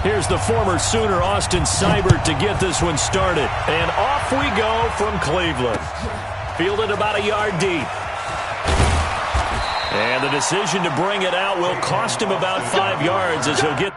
Here's the former Sooner, Austin Seibert, to get this one started. And off we go from Cleveland. Fielded about a yard deep. And the decision to bring it out will cost him about 5 yards as he'll get...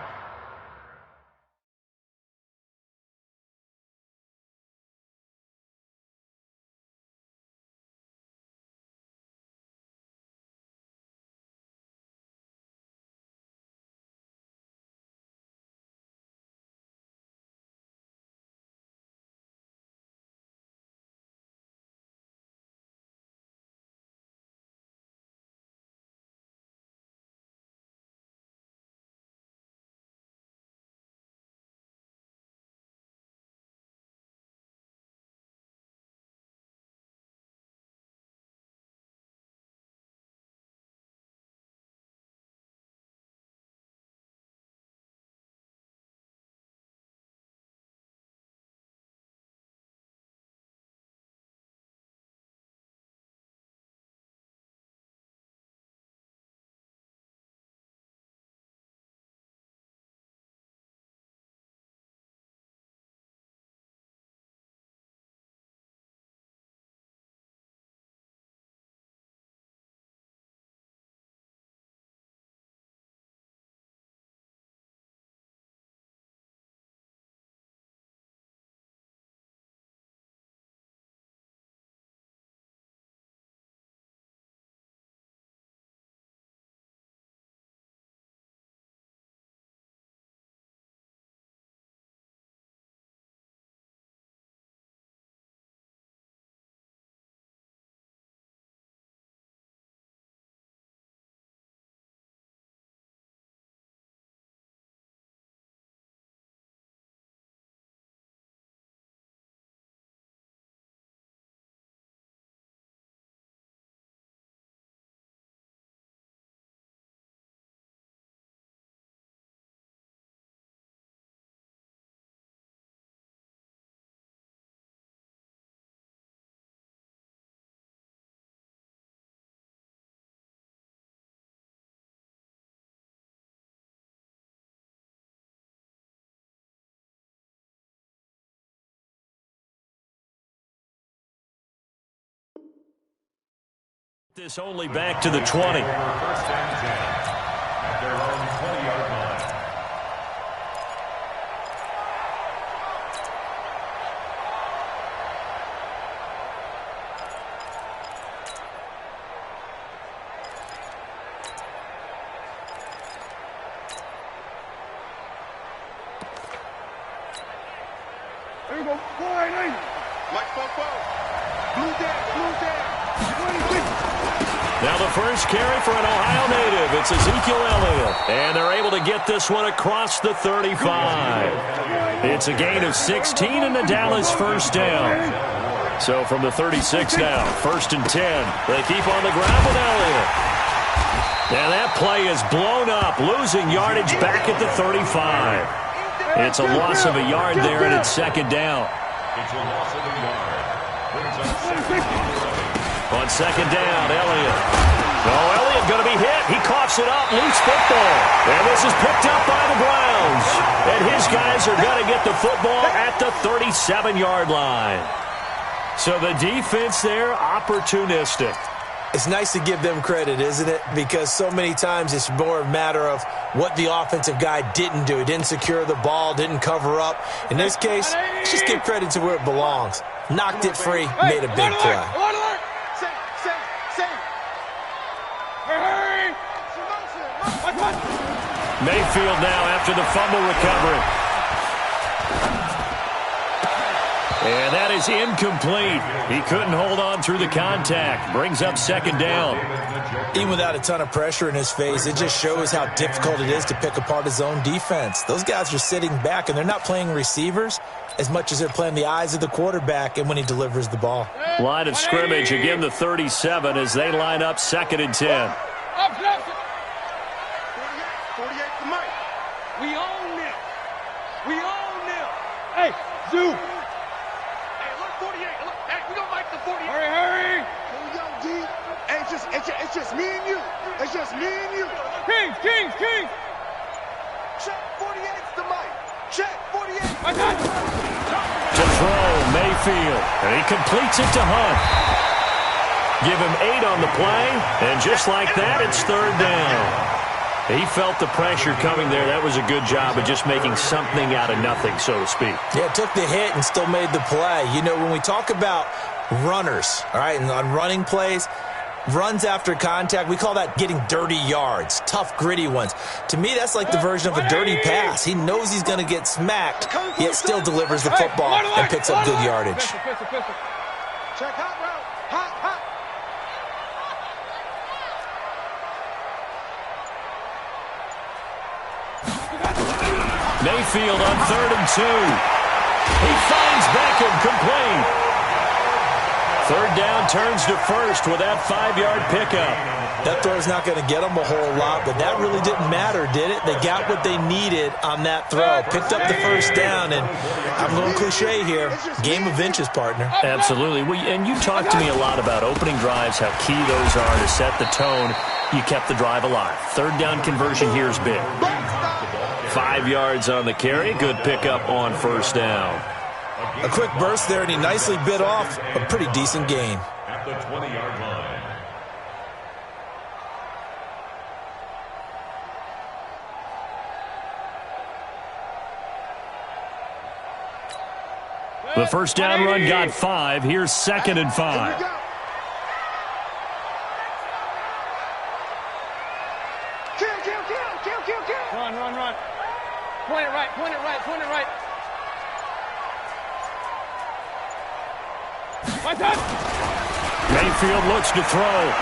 This only back to the 20. First and 10 at their own 20-yard line. There you go. Mike Fofo. Blue down. Now the first carry for an Ohio native. It's Ezekiel Elliott. And they're able to get this one across the 35. It's a gain of 16 and the Dallas first down. So from the 36 now, first and 10. They keep on the ground with Elliott. And that play is blown up, losing yardage back at the 35. It's a loss of a yard there, and it's second down. It's a loss of a yard. Brings up second. On second down, Elliott. Oh, Elliott going to be hit. He coughs it up. Loose football. And this is picked up by the Browns. And his guys are going to get the football at the 37-yard line. So the defense there, opportunistic. It's nice to give them credit, isn't it? Because so many times it's more a matter of what the offensive guy didn't do. He didn't secure the ball, didn't cover up. In this case, let's just give credit to where it belongs. Knocked it free, made a big play. Mayfield now after the fumble recovery. And that is incomplete. He couldn't hold on through the contact. Brings up second down. Even without a ton of pressure in his face, it just shows how difficult it is to pick apart his own defense. Those guys are sitting back, and they're not playing receivers as much as they're playing the eyes of the quarterback and when he delivers the ball. Line of scrimmage, again the 37 as they line up second and 10. 48 to Mike. We own them. Hey, Zoo. Hey, look, 48. Look, hey, we don't like the 48. Hurry. Yo, D. Hey, it's just me and you. It's just me and you. Kings. Check 48's to Mike. To throw, Mayfield. And he completes it to Hunt. Give him 8 on the play, and just like that, it's third down. He felt the pressure coming there. That was a good job of just making something out of nothing, so to speak. Yeah, took the hit and still made the play. You know, when we talk about runners, all right, and on running plays, runs after contact, we call that getting dirty yards, tough, gritty ones. To me, that's like the version of a dirty pass. He knows he's going to get smacked, yet still delivers the football and picks up good yardage. Check hot route. Hot. Mayfield on 3rd and 2. He finds Beckham complete. Third down turns to first with that 5-yard pickup. That throw's not going to get them a whole lot, but that really didn't matter, did it? They got what they needed on that throw. Picked up the first down, and I'm going cliche here. Game of inches, partner. Absolutely. And you talked to me a lot about opening drives, how key those are to set the tone. You kept the drive alive. Third down conversion here is big. 5 yards on the carry. Good pickup on first down. A quick burst there, and he nicely bit off a pretty decent gain. At the 20-yard line. The first down run got 5. Here's 2nd and 5. Kill. Run. Point it right. Mayfield looks to throw.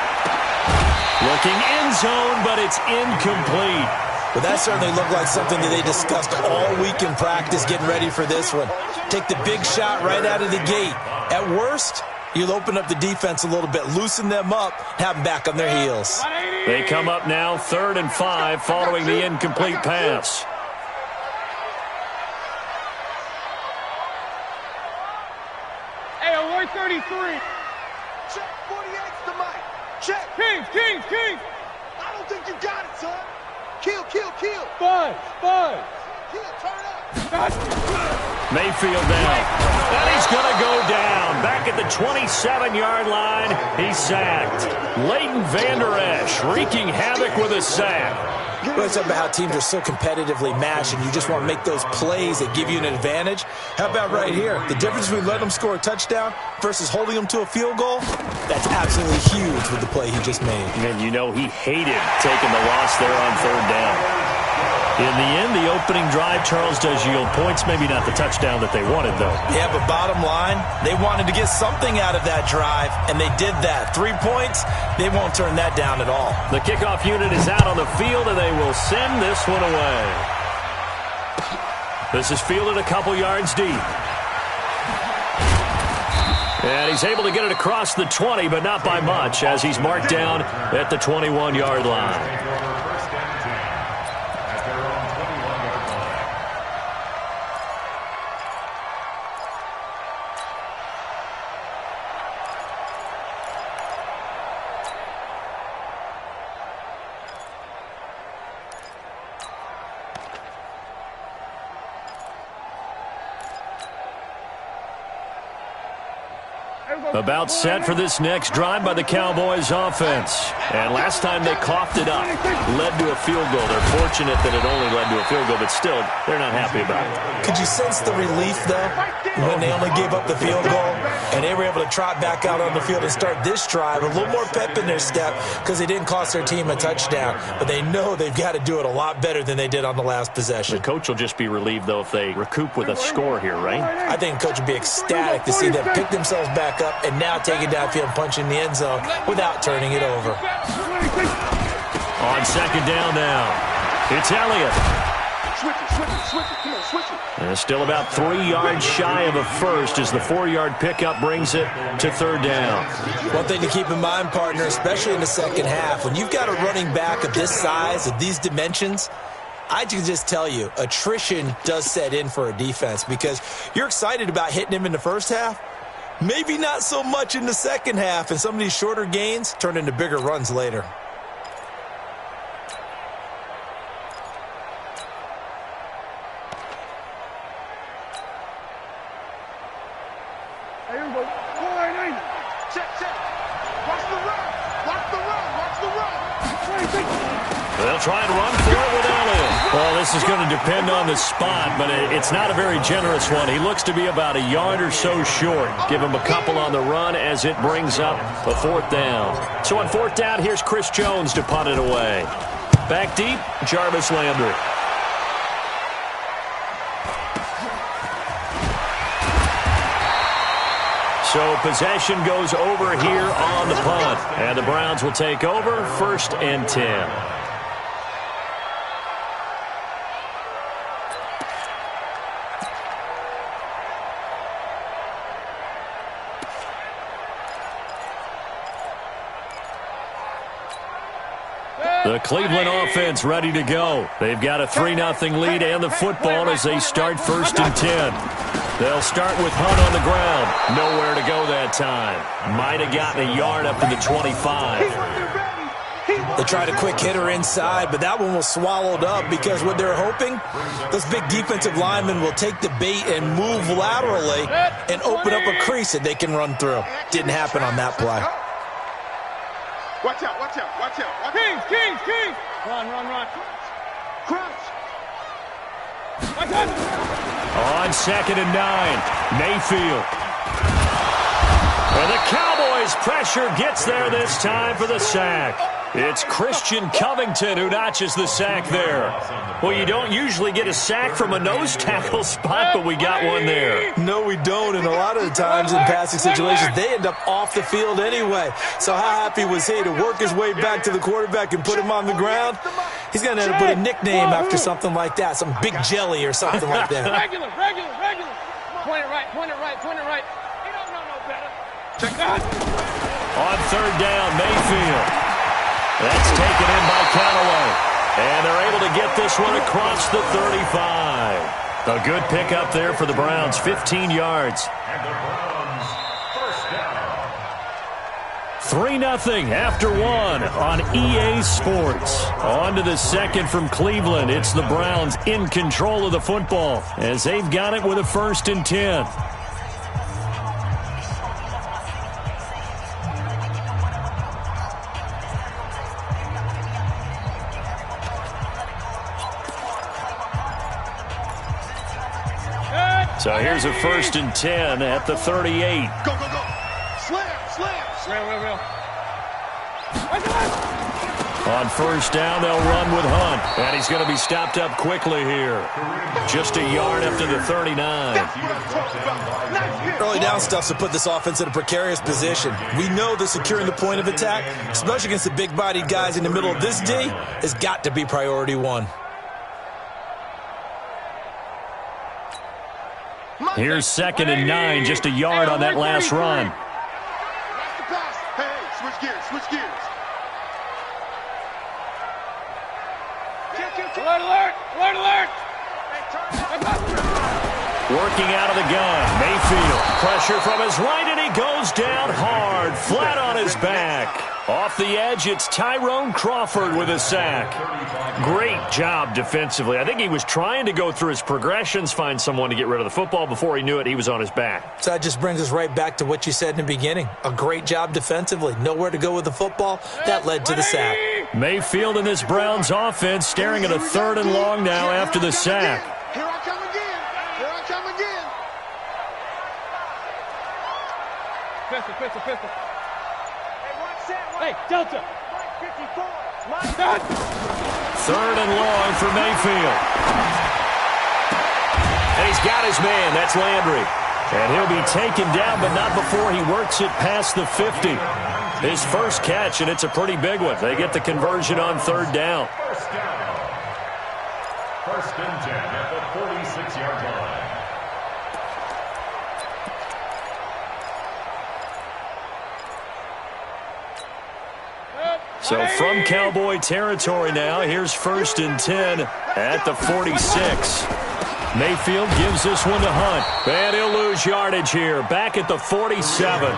Looking end zone, but it's incomplete. Well, that certainly looked like something that they discussed all week in practice getting ready for this one. Take the big shot right out of the gate. At worst, you'll open up the defense a little bit, loosen them up, have them back on their heels. They come up now 3rd and 5 following the incomplete pass. Hey, 133. Check 48's the mic. Check. King. I don't think you got it, son. Kill. Buzz. Kill, turn up. Mayfield down. And he's going to go down. Back at the 27-yard line, he's sacked. Leighton Vander Esch wreaking havoc with a sack. Well, it's about how teams are so competitively matched, and you just want to make those plays that give you an advantage. How about right here? The difference between letting them score a touchdown versus holding them to a field goal, that's absolutely huge with the play he just made. And you know he hated taking the loss there on 3rd down. In the end, the opening drive, Charles, does yield points. Maybe not the touchdown that they wanted, though. Yeah, but bottom line, they wanted to get something out of that drive, and they did that. 3 points, they won't turn that down at all. The kickoff unit is out on the field, and they will send this one away. This is fielded a couple yards deep. And he's able to get it across the 20, but not by much, as he's marked down at the 21-yard line. About set for this next drive by the Cowboys offense. And last time they coughed it up, led to a field goal. They're fortunate that it only led to a field goal, but still, they're not happy about it. Could you sense the relief, though, when they only gave up the field goal and they were able to trot back out on the field and start this drive? A little more pep in their step because they didn't cost their team a touchdown, but they know they've got to do it a lot better than they did on the last possession. The coach will just be relieved, though, if they recoup with a score here, right? I think the coach would be ecstatic to see them pick themselves back up and now take it downfield and punch in the end zone without turning it over. On 2nd down now, it's Elliott. Switch it. And still about 3 yards shy of a first as the 4-yard pickup brings it to 3rd down. One thing to keep in mind, partner, especially in the second half, when you've got a running back of this size, of these dimensions, I can just tell you, attrition does set in for a defense because you're excited about hitting him in the first half. Maybe not so much in the second half, and some of these shorter gains turn into bigger runs later. Here we go. 480. Check. Watch the run. Watch the run. Watch the run. They'll try and run for it with Elliott. Well, this is going to depend on the spot, but it's not a very generous one. He looks to be about a yard or so short. Give him a couple on the run as it brings up a 4th down. So on 4th down, here's Chris Jones to punt it away. Back deep, Jarvis Landry. So possession goes over here on the punt. And the Browns will take over 1st and 10. The Cleveland offense ready to go. They've got a 3-0 lead and the football as they start 1st and 10. They'll start with Hunt on the ground. Nowhere to go that time. Might have gotten a yard up to the 25. They tried a quick hitter inside, but that one was swallowed up because what they're hoping, those big defensive linemen will take the bait and move laterally and open up a crease that they can run through. Didn't happen on that play. Watch out. Kings. Run. Crunch. On 2nd and 9, Mayfield. And the Cowboys' pressure gets there this time for the sack. It's Christian Covington who notches the sack there. Well, you don't usually get a sack from a nose tackle spot, but we got one there. No, we don't, and a lot of the times in passing situations, they end up off the field anyway. So how happy was he to work his way back to the quarterback and put him on the ground? He's going to end up with a nickname after something like that, some Big Jelly or something like that. Regular. Point it right. He don't know no better. Check that. On 3rd down, Mayfield. That's taken in by Callaway. And they're able to get this one across the 35. A good pickup there for the Browns, 15 yards. And the Browns, 1st down. 3-0 after 1 on EA Sports. On to the 2nd from Cleveland. It's the Browns in control of the football as they've got it with a 1st and 10. So here's a 1st and 10 at the 38. Go. Slam. Real. On 1st down, they'll run with Hunt. And he's going to be stopped up quickly here. Just a yard up to the 39. Early down stuff's to put this offense in a precarious position. We know that securing the point of attack, especially against the big-bodied guys in the middle of this D, has got to be priority 1. Here's 2nd and 9, just a yard on that last run. Hey, switch gears. Alert! Working out of the gun, Mayfield. Pressure from his right, and he goes down hard, flat on his back. Off the edge, it's Tyrone Crawford with a sack. Great job defensively. I think he was trying to go through his progressions, find someone to get rid of the football. Before he knew it, he was on his back. So that just brings us right back to what you said in the beginning. A great job defensively. Nowhere to go with the football. That led to the sack. Mayfield in this Browns offense staring at a 3rd and long now after the sack. Here I come again. Pistol. Hey, Delta. 3rd and long for Mayfield. And he's got his man. That's Landry. And he'll be taken down, but not before he works it past the 50. His first catch, and it's a pretty big one. They get the conversion on 3rd down. 1st down. 1st and 10 at the 46-yard line. So from Cowboy territory now, here's 1st and 10 at the 46. Mayfield gives this one to Hunt. And he'll lose yardage here, back at the 47.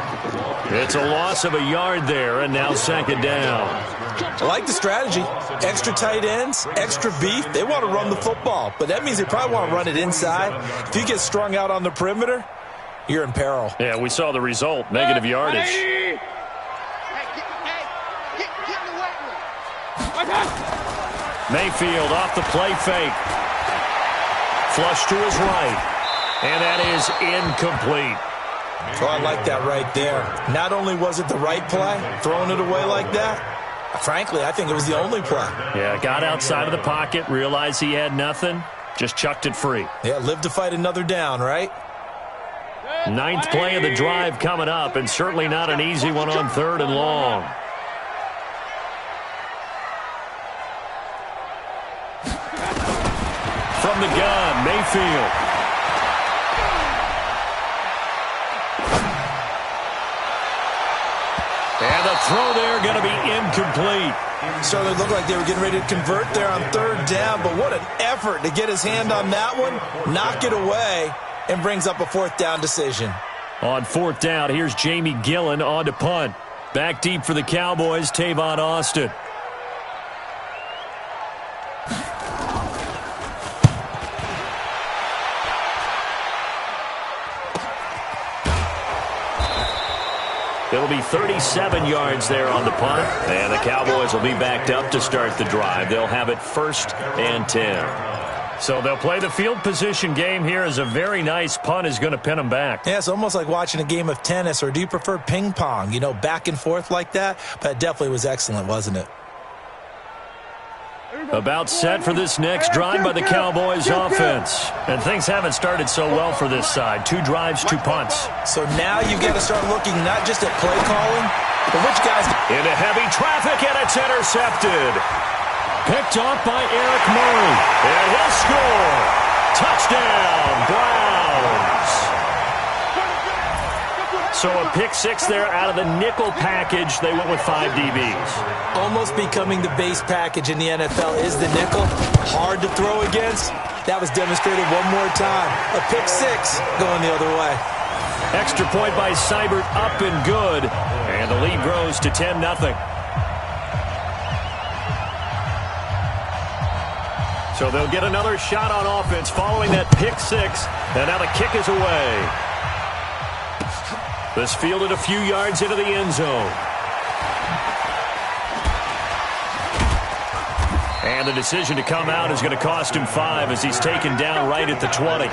It's a loss of a yard there, and now 2nd down. I like the strategy. Extra tight ends, extra beef. They want to run the football, but that means they probably want to run it inside. If you get strung out on the perimeter, you're in peril. Yeah, we saw the result, negative yardage. Hey, get in the way. Mayfield off the play fake. Flush to his right. And that is incomplete. Oh, I like that right there. Not only was it the right play, throwing it away like that, frankly, I think it was the only play. Yeah, got outside of the pocket, realized he had nothing, just chucked it free. Yeah, live to fight another down, right? Ninth play of the drive coming up, and certainly not an easy one on 3rd and long. From the gun, Mayfield. And the throw there going to be incomplete. Certainly looked like they were getting ready to convert there on 3rd down, but what an effort to get his hand on that one, knock it away, and brings up a 4th down decision. On 4th down, here's Jamie Gillen on to punt. Back deep for the Cowboys, Tavon Austin. It'll be 37 yards there on the punt, and the Cowboys will be backed up to start the drive. They'll have it 1st and 10. So they'll play the field position game here as a very nice punt is going to pin them back. Yeah, it's almost like watching a game of tennis, or do you prefer ping pong? You know, back and forth like that? But it definitely was excellent, wasn't it? About set for this next drive by the Cowboys offense. And things haven't started so well for this side. 2 drives, 2 punts. So now you've got to start looking not just at play calling, but which guys... Into heavy traffic, and it's intercepted. Picked off by Eric Murray. And he'll score. Touchdown, Browns. So a pick 6 there out of the nickel package. They went with 5 DBs. Almost becoming the base package in the NFL is the nickel. Hard to throw against. That was demonstrated one more time. A pick 6 going the other way. Extra point by Seibert, up and good. And the lead grows to 10-0. So they'll get another shot on offense following that pick 6. And now the kick is away. This fielded a few yards into the end zone. And the decision to come out is going to cost him 5 as he's taken down right at the 20.